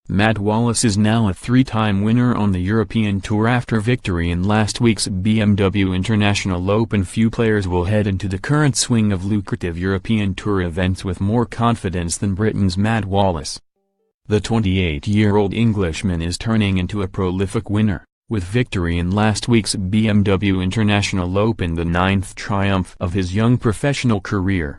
Matt Wallace is now a three-time winner on the European Tour after victory in last week's BMW International Open. Few players will head into the current swing of lucrative European Tour events with more confidence than Britain's Matt Wallace. The 28-year-old Englishman is turning into a prolific winner, with victory in last week's BMW International Open the ninth triumph of his young professional career.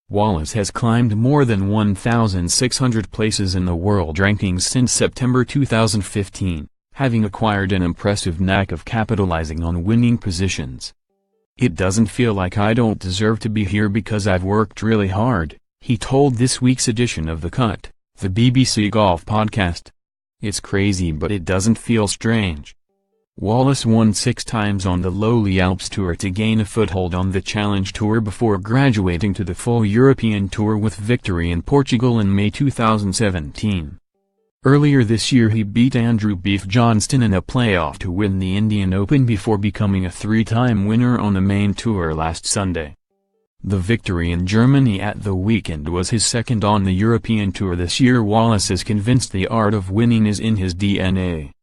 Wallace has climbed more than 1,600 places in the world rankings since September 2015, having acquired an impressive knack of capitalizing on winning positions. "It doesn't feel like I don't deserve to be here because I've worked really hard," he told this week's edition of The Cut, the BBC golf podcast. "It's crazy, but it doesn't feel strange." Wallace won 6 times on the lowly Alps Tour to gain a foothold on the Challenge Tour before graduating to the full European Tour with victory in Portugal in May 2017. Earlier this year he beat Andrew "Beef" Johnston in a playoff to win the Indian Open before becoming a 3-time winner on the main tour last Sunday. The victory in Germany at the weekend was his second on the European Tour this year. Wallace is convinced the art of winning is in his DNA.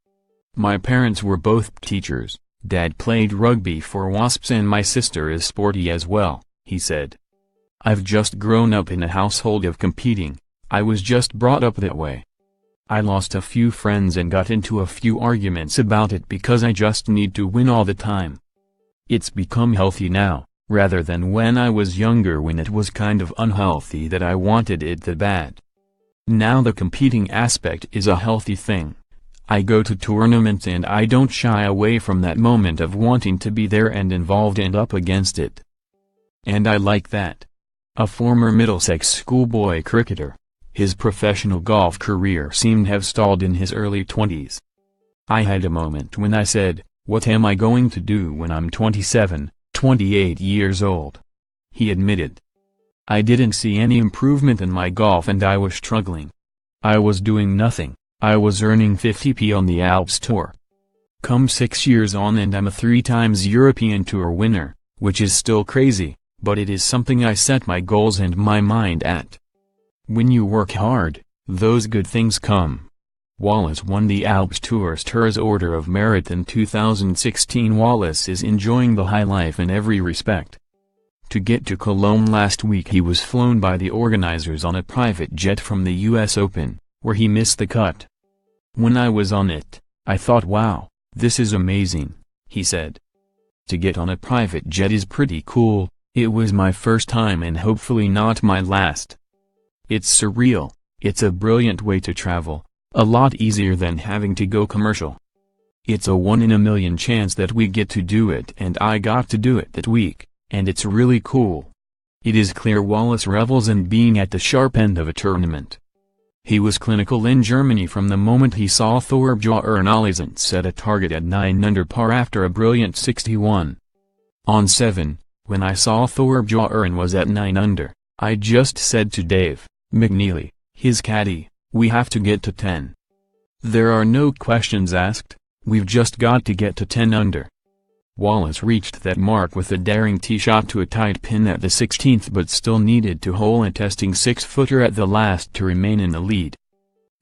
"My parents were both teachers, Dad played rugby for Wasps and my sister is sporty as well," he said. "I've just grown up in a household of competing, I was just brought up that way. I lost a few friends and got into a few arguments about it because I just need to win all the time. It's become healthy now, rather than when I was younger when it was kind of unhealthy that I wanted it that bad. Now the competing aspect is a healthy thing. I go to tournaments and I don't shy away from that moment of wanting to be there and involved and up against it. And I like that." A former Middlesex schoolboy cricketer, his professional golf career seemed to have stalled in his early 20s. "I had a moment when I said, what am I going to do when I'm 27, 28 years old?" he admitted. "I didn't see any improvement in my golf and I was struggling. I was doing nothing. I was earning 50p on the Alps Tour. Come 6 years on and I'm a 3 times European Tour winner, which is still crazy, but it is something I set my goals and my mind at. When you work hard, those good things come." Wallace won the Alps Tour's Order of Merit in 2016. Wallace is enjoying the high life in every respect. To get to Cologne last week he was flown by the organizers on a private jet from the US Open, where he missed the cut. "When I was on it, I thought wow, this is amazing," he said. "To get on a private jet is pretty cool, it was my first time and hopefully not my last. It's surreal, it's a brilliant way to travel, a lot easier than having to go commercial. It's a 1 in a million chance that we get to do it and I got to do it that week, and it's really cool." It is clear Wallace revels in being at the sharp end of a tournament. He was clinical in Germany from the moment he saw Thorbjørn Olesen set a target at 9 under par after a brilliant 61. On 7, when I saw Thorbjørn was at 9 under, I just said to Dave McNeely, his caddy, we have to get to 10. There are no questions asked, we've just got to get to 10 under. Wallace reached that mark with a daring tee shot to a tight pin at the 16th but still needed to hole a testing 6-footer at the last to remain in the lead.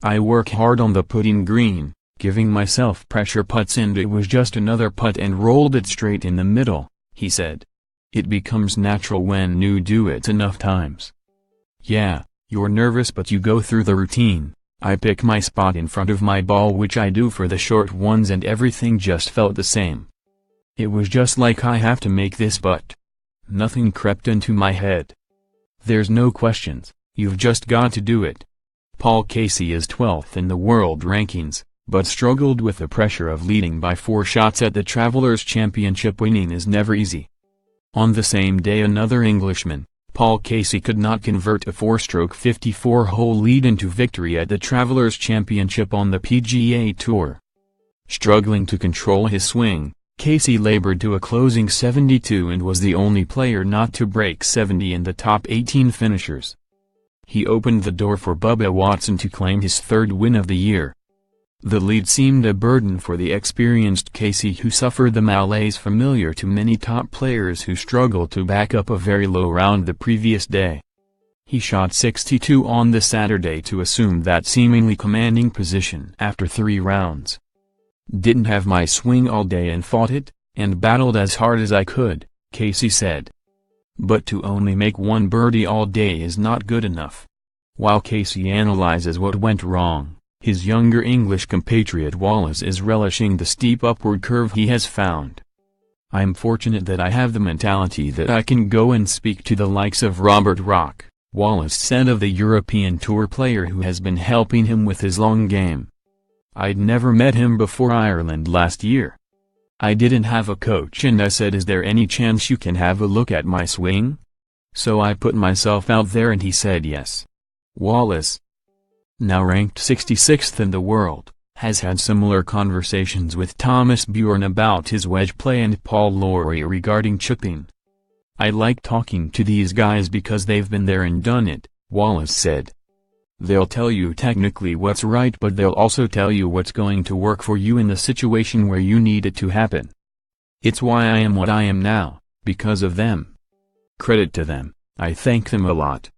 "I work hard on the putting green, giving myself pressure putts and it was just another putt and rolled it straight in the middle," he said. "It becomes natural when you do it enough times. Yeah, you're nervous but you go through the routine. I pick my spot in front of my ball which I do for the short ones and everything just felt the same. It was just like I have to make this putt. Nothing crept into my head. There's no questions, you've just got to do it." Paul Casey is 12th in the world rankings, but struggled with the pressure of leading by 4 shots at the Travelers' Championship. Winning is never easy. On the same day another Englishman, Paul Casey, could not convert a 4-stroke 54-hole lead into victory at the Travelers' Championship on the PGA Tour. Struggling to control his swing, Casey labored to a closing 72 and was the only player not to break 70 in the top 18 finishers. He opened the door for Bubba Watson to claim his 3rd win of the year. The lead seemed a burden for the experienced Casey, who suffered the malaise familiar to many top players who struggled to back up a very low round the previous day. He shot 62 on the Saturday to assume that seemingly commanding position after 3 rounds. "Didn't have my swing all day and fought it, and battled as hard as I could," Casey said. But to only make 1 birdie all day is not good enough. While Casey analyzes what went wrong, his younger English compatriot Wallace is relishing the steep upward curve he has found. "I'm fortunate that I have the mentality that I can go and speak to the likes of Robert Rock," Wallace said of the European Tour player who has been helping him with his long game. "I'd never met him before Ireland last year. I didn't have a coach and I said, is there any chance you can have a look at my swing? So I put myself out there and he said yes." Wallace, now ranked 66th in the world, has had similar conversations with Thomas Bjorn about his wedge play and Paul Lawrie regarding chipping. "I like talking to these guys because they've been there and done it," Wallace said. "They'll tell you technically what's right, but they'll also tell you what's going to work for you in the situation where you need it to happen. It's why I am what I am now, because of them. Credit to them, I thank them a lot."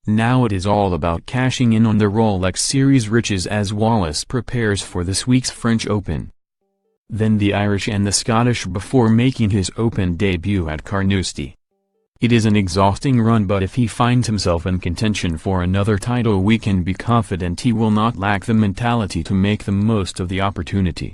Now it is all about cashing in on the Rolex Series riches as Wallace prepares for this week's French Open. Then the Irish and the Scottish before making his Open debut at Carnoustie. It is an exhausting run, but if he finds himself in contention for another title we can be confident he will not lack the mentality to make the most of the opportunity.